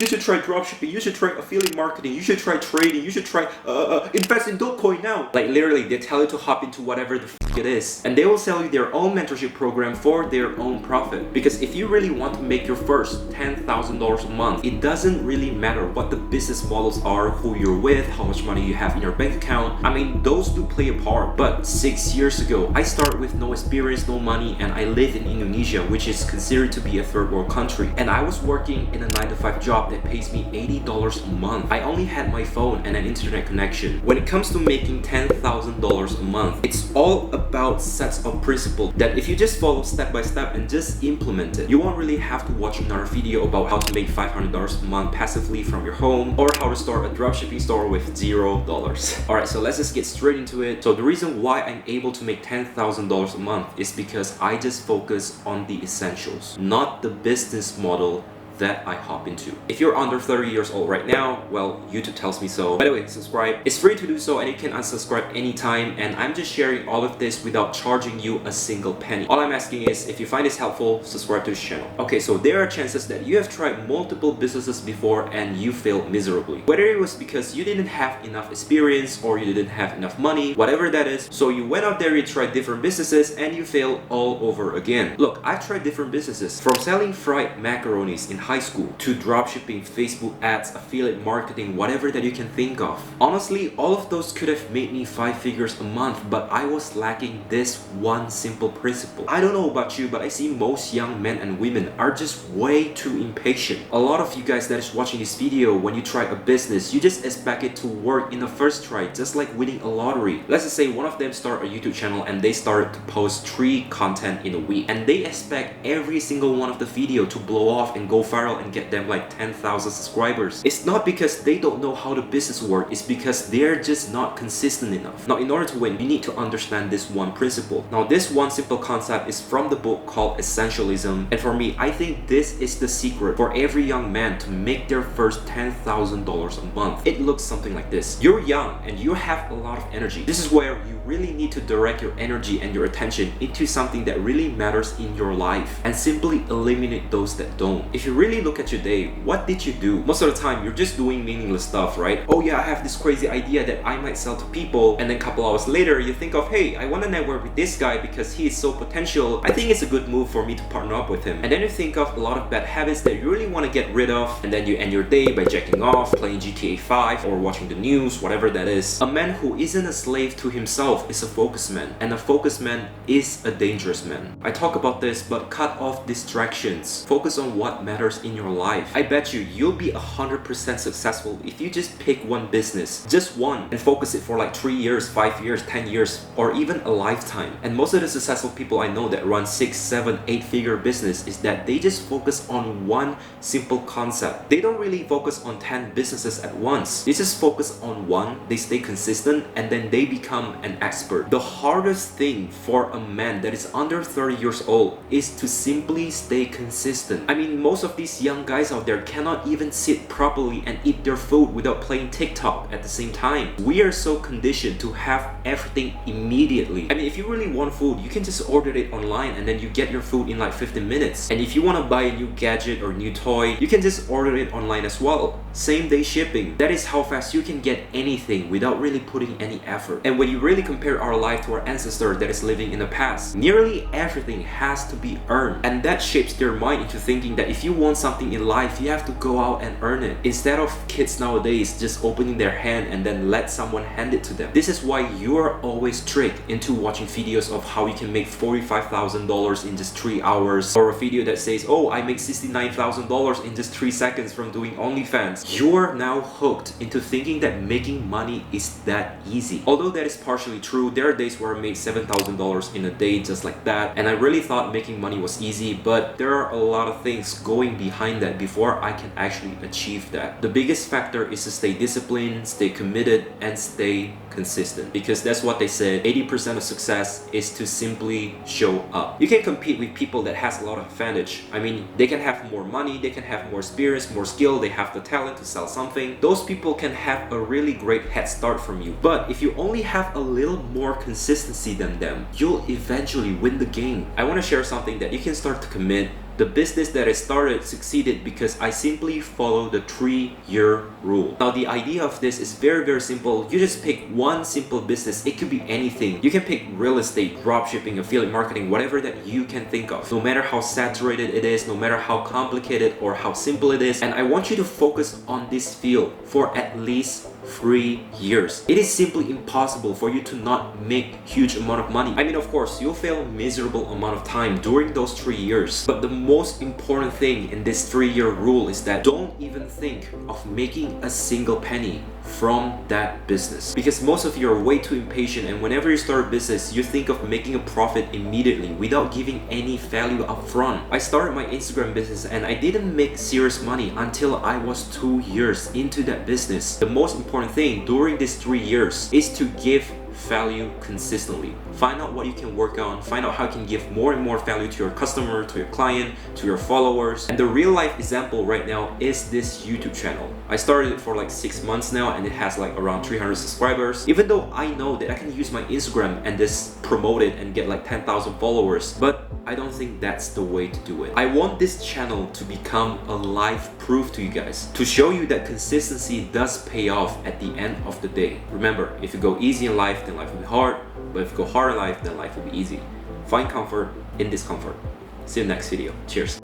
You should try dropshipping, you should try affiliate marketing, you should try trading, you should try invest in Dogecoin now. Like literally, they tell you to hop into whatever the it is. And they will sell you their own mentorship program for their own profit. Because if you really want to make your first $10,000 a month, it doesn't really matter what the business models are, who you're with, how much money you have in your bank account. I mean, those do play a part. But 6 years ago, I started with no experience, no money, and I live in Indonesia, which is considered to be a third world country. And I was working in a 9-to-5 job that pays me $80 a month. I only had my phone and an internet connection. When it comes to making $10,000 a month, it's all about sets of principles that if you just follow step by step and just implement it, you won't really have to watch another video about how to make $500 a month passively from your home or how to start a dropshipping store with $0. Alright, so let's just get straight into it. So the reason why I'm able to make $10,000 a month is because I just focus on the essentials, not the business model that I hop into. If you're under 30 years old right now, well, YouTube tells me so. By the way, subscribe. It's free to do so and you can unsubscribe anytime, and I'm just sharing all of this without charging you a single penny. All I'm asking is, if you find this helpful, subscribe to this channel. Okay, so there are chances that you have tried multiple businesses before and you failed miserably. Whether it was because you didn't have enough experience or you didn't have enough money, whatever that is, so you went out there, you tried different businesses and you failed all over again. Look, I've tried different businesses, from selling fried macaronis in high school to dropshipping, Facebook ads, affiliate marketing, whatever that you can think of. Honestly, all of those could have made me 5 figures a month, but I was lacking this one simple principle. I don't know about you, but I see most young men and women are just way too impatient. A lot of you guys that is watching this video, when you try a business, you just expect it to work in the first try, just like winning a lottery. Let's just say one of them start a YouTube channel and they started to post 3 content in a week, and they expect every single one of the video to blow off and go viral and get them like 10,000 subscribers. It's not because they don't know how the business works, it's because they're just not consistent enough. Now, in order to win, you need to understand this one principle. Now, this one simple concept is from the book called Essentialism, and for me, I think this is the secret for every young man to make their first $10,000 a month. It looks something like this. You're young and you have a lot of energy. This is where you really need to direct your energy and your attention into something that really matters in your life and simply eliminate those that don't. If you really look at your day, what did you do? Most of the time, you're just doing meaningless stuff, right? Oh yeah, I have this crazy idea that I might sell to people, and then a couple hours later, you think of, hey, I want to network with this guy because he is so potential. I think it's a good move for me to partner up with him. And then you think of a lot of bad habits that you really want to get rid of, and then you end your day by jacking off, playing GTA 5, or watching the news, whatever that is. A man who isn't a slave to himself is a focused man, and a focused man is a dangerous man. I talk about this, but cut off distractions. Focus on what matters in your life. I bet you'll be 100% successful if you just pick one business, just one, and focus it for like 3 years, 5 years, 10 years, or even a lifetime. And most of the successful people I know that run 6, 7, 8 figure business is that they just focus on one simple concept. They don't really focus on 10 businesses at once. They just focus on one, they stay consistent, and then they become an expert. The hardest thing for a man that is under 30 years old is to simply stay consistent. I mean, most of these young guys out there cannot even sit properly and eat their food without playing TikTok at the same time. We are so conditioned to have everything immediately. I mean, if you really want food, you can just order it online and then you get your food in like 15 minutes. And if you want to buy a new gadget or new toy, you can just order it online as well. Same day shipping. That is how fast you can get anything without really putting any effort. And when you really compare our life to our ancestor that is living in the past, nearly everything has to be earned. And that shapes their mind into thinking that if you want something in life, you have to go out and earn it. Instead of kids nowadays just opening their hand and then let someone hand it to them. This is why you are always tricked into watching videos of how you can make $45,000 in just 3 hours, or a video that says, oh, I make $69,000 in just 3 seconds from doing OnlyFans. You're now hooked into thinking that making money is that easy. Although that is partially true, there are days where I made $7,000 in a day just like that, and I really thought making money was easy, but there are a lot of things going behind that before I can actually achieve that. The biggest factor is to stay disciplined, stay committed, and stay consistent, because that's what they said, 80% of success is to simply show up. You can compete with people that has a lot of advantage. I mean, they can have more money, they can have more experience, more skill, they have the talent to sell something. Those people can have a really great head start from you. But if you only have a little more consistency than them, you'll eventually win the game. I want to share something that you can start to commit The business that I started succeeded because I simply followed the 3-year rule. Now the idea of this is very simple. You just pick one simple business. It could be anything. You can pick real estate, dropshipping, affiliate marketing, whatever that you can think of. No matter how saturated it is, no matter how complicated or how simple it is. And I want you to focus on this field for at least 3 years. It is simply impossible for you to not make huge amount of money. I mean, of course, you'll fail a miserable amount of time during those 3 years. But the most important thing in this 3-year rule is that don't even think of making a single penny from that business, because most of you are way too impatient, and whenever you start a business you think of making a profit immediately without giving any value up front. I started my Instagram business and I didn't make serious money until I was 2 years into that business. The most important thing during these 3 years is to give value consistently. Find out what you can work on, find out how you can give more and more value to your customer, to your client, to your followers. And the real life example right now is this YouTube channel. I started it for like 6 months now and it has like around 300 subscribers. Even though I know that I can use my Instagram and just promote it and get like 10,000 followers, but I don't think that's the way to do it. I want this channel to become a life proof to you guys, to show you that consistency does pay off at the end of the day. Remember, if you go easy in life, then life will be hard, but if you go hard in life, then life will be easy. Find comfort in discomfort. See you next video. Cheers.